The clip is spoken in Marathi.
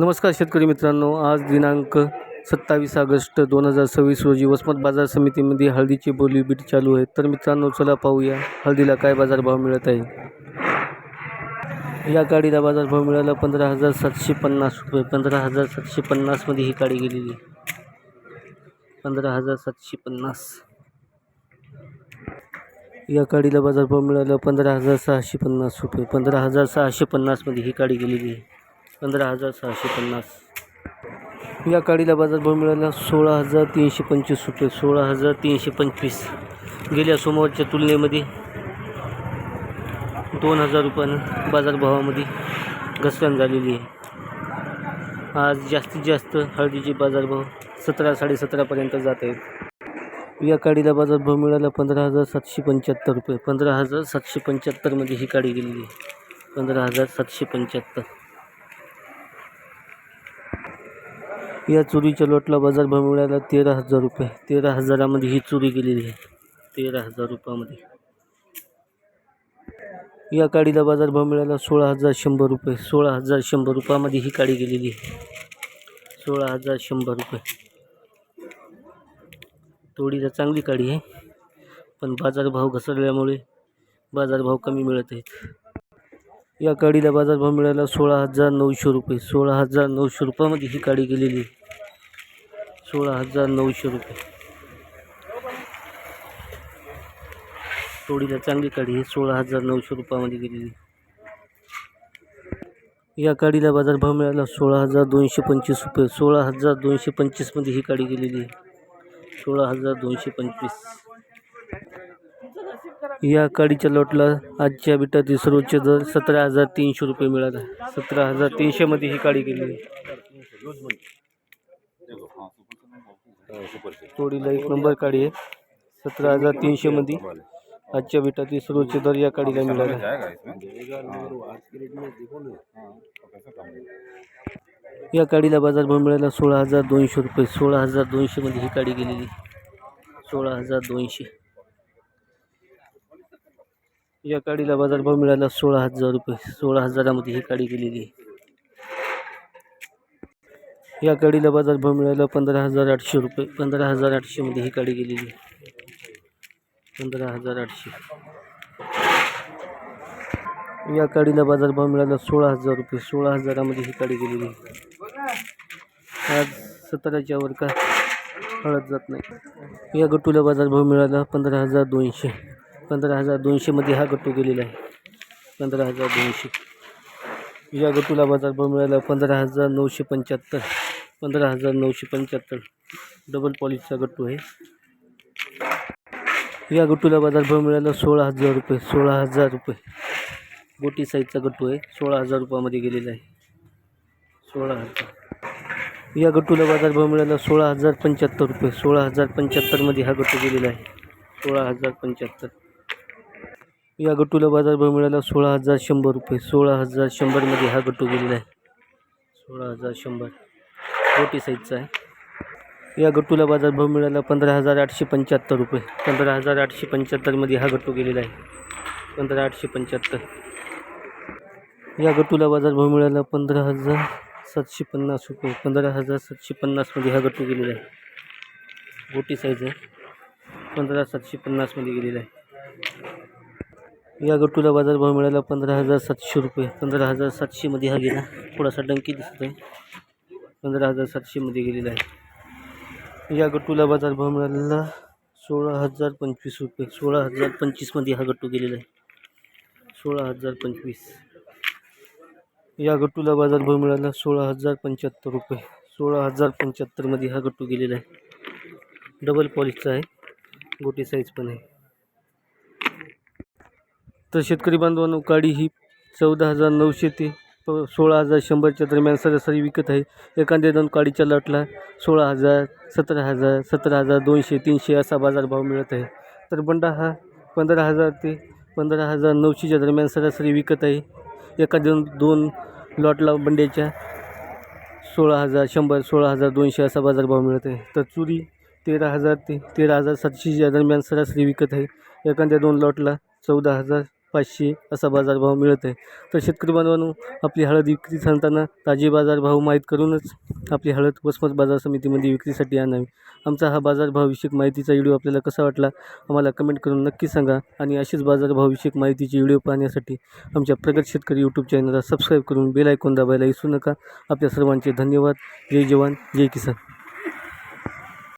नमस्कार शेतकरी मित्रांनो, आज दिनांक 27 ऑगस्ट 2026 रोजी वसमत बाजार समितीमध्ये हळदीची बोली बीट चालू आहे। तर मित्रांनो, चला पाहूया हळदीला काय बाजारभाव मिळत आहे। या काडीला बाजारभाव मिळाला 15,750 रुपये। 15,750 मध्ये ही काडी गेलेली, 15,750। या काडीला बाजारभाव मिळाला 15,650 रुपये। 15,650 मध्ये ही काडी गेलेली, 15,650। या काडीला बाजारभाव मिळाला 16,325 रुपये। 16,325। गेल्या सोमवारच्या तुलनेमध्ये 2,000 रुपयानं बाजारभावामध्ये घसरण झालेली आहे। आज जास्तीत जास्त हळदीचे बाजारभाव 17-17.5पर्यंत जात आहेत। या काडीला बाजारभाव मिळाला 15,775 रुपये। 15,775 मध्ये ही काडी गेलेली, 15,775। या चुरीच्या लॉटला बाजारभाव मिळाला 13,000 रुपये। 13,000 मध्ये ही चुरी गेलेली आहे, 13,000 रुपयामध्ये। या काडीला बाजारभाव मिळाला 16,100 रुपये। 16,100 रुपयामध्ये ही काडी गेलेली आहे, 16,100 रुपये। तोडीला चांगली काडी आहे, पण बाजारभाव घसरल्यामुळे बाजारभाव कमी मिळत आहेत। या काडीला बाजारभाव मिळाला 16,900 रुपये। 16,900 रुपयामध्ये ही काडी गेलेली, 16,900 रुपये। तोडीला चांगली काडी आहे, 16,900 रुपयामध्ये गेलेली। या काडीला बाजारभाव मिळाला 16,225 रुपये। 16,225 मध्ये ही काडी गेलेली, 16,225। या काडीच्या लॉटला आजच्या बिटातील सर्वोच्च दर 17,300 रुपये मिळाला। 17,300 मध्ये ही काडी गेली। तोडीला एक नंबर काडी आहे, 17,300 मध्ये आजच्या बिटातील सर्वोच्च दर या काडीला मिळाला। या काडीला बाजारभाव मिळाला 16,200 रुपये। 16,200 मध्ये ही काडी गेलेली, 16,200। या काडीला बाजारभाव मिळाला 16,000 रुपये। 16,000 मध्ये ही काडी गेलेली। या काडीला बाजारभाव मिळाला 15,800 रुपये। 15,800 मध्ये ही काडी गेलेली, 15,800। या काडीला बाजारभाव मिळाला 16,000 रुपये। 16,000 मध्ये ही काडी गेलेली। आज 17च्या वर का हळद जात नाही। या गट्टूला बाजारभाव मिळाला 15,200। 15,200 मध्ये हा गट्टू गेलेला आहे, 15,200। या गट्टूला बाजारभाव मिळाला 15,975। 15,975 डबल पॉलिशचा गट्टू आहे। या गट्टूला बाजारभाव मिळाला 16,000 रुपये। 16,000 रुपये गोटी साईजचा गट्टू आहे, 16,000 रुपयामध्ये गेलेला आहे, 16,000। या गट्टूला बाजारभाव मिळाला 16,075 रुपये। 16,075 मध्ये हा गट्टू गेलेला आहे, 16,075। या गट्टूला बाजारभाव मिळाला 16,100 रुपये। 16,100 मध्ये हा गट्टू गेलेला आहे, 16,100 गोटी साईजचा आहे। या गट्टूला बाजारभाव मिळाला 15,875 रुपये। 15,875 मध्ये हा गट्टू गेलेला आहे, 15,875। या गट्टूला बाजारभाव मिळाला 15,750 रुपये। 15,750 मध्ये हा गट्टू गेलेला आहे, गोटी साईज आहे, 15,750 मध्ये गेलेला आहे। या गट्टूला बाजारभाव मिळाला 15,700 रुपये। 15,700 मध्ये हा गेला, थोडासा डंकी दिसत आहे, 15,700 मध्ये गेलेला आहे। या गट्टूला बाजारभाव मिळालेला 16,025 रुपये। 16,025 मध्ये हा गट्टू गेलेला आहे, 16,025। या गट्टूला बाजारभाव मिळाला 16,075 रुपये। 16,075 मध्ये हा गट्टू गेलेला आहे, डबल पॉलिशचा आहे, गोटी साईज पण आहे। तर शेतकरी बांधवांनो, काडी ही 14,900 ते 16,100च्या दरम्यान सरासरी विकत आहे। एखाद्या दोन काडीच्या लॉटला 16,000, 17,000, 17,200, 300 असा बाजारभाव मिळत आहे। तर बंडा हा 15,000 ते 15,900च्या दरम्यान सरासरी विकत आहे। एखाद्या दोन लॉटला बंड्याच्या 16,000, 100, 16,200 असा बाजारभाव मिळत आहे। तर चुरी 13,000 ते 13,700च्या दरम्यान सरासरी विकत आहे। एखाद्या दोन लॉटला 14,000 500 असा बाजारभाव मिळत आहे. तर शेतकरी बांधवांनो, आपली हळद विक्री सांगताना ताजे बाजारभाव माहीत करूनच आपली हळद वसमत बाजार समितीमध्ये विक्रीसाठी आणावी. आमचा हा बाजारभावविषयक माहितीचा व्हिडिओ आपल्याला कसा वाटला आम्हाला कमेंट करून नक्की सांगा. आणि अशीच बाजारभावविषयक माहितीचे व्हिडिओ पाहण्यासाठी आमच्या प्रगत शेतकरी यूट्यूब चॅनलला सबस्क्राईब करून बेल आयकॉन दाबायला विसरू नका. आपल्या सर्वांचे धन्यवाद. जय जवान जय किसान.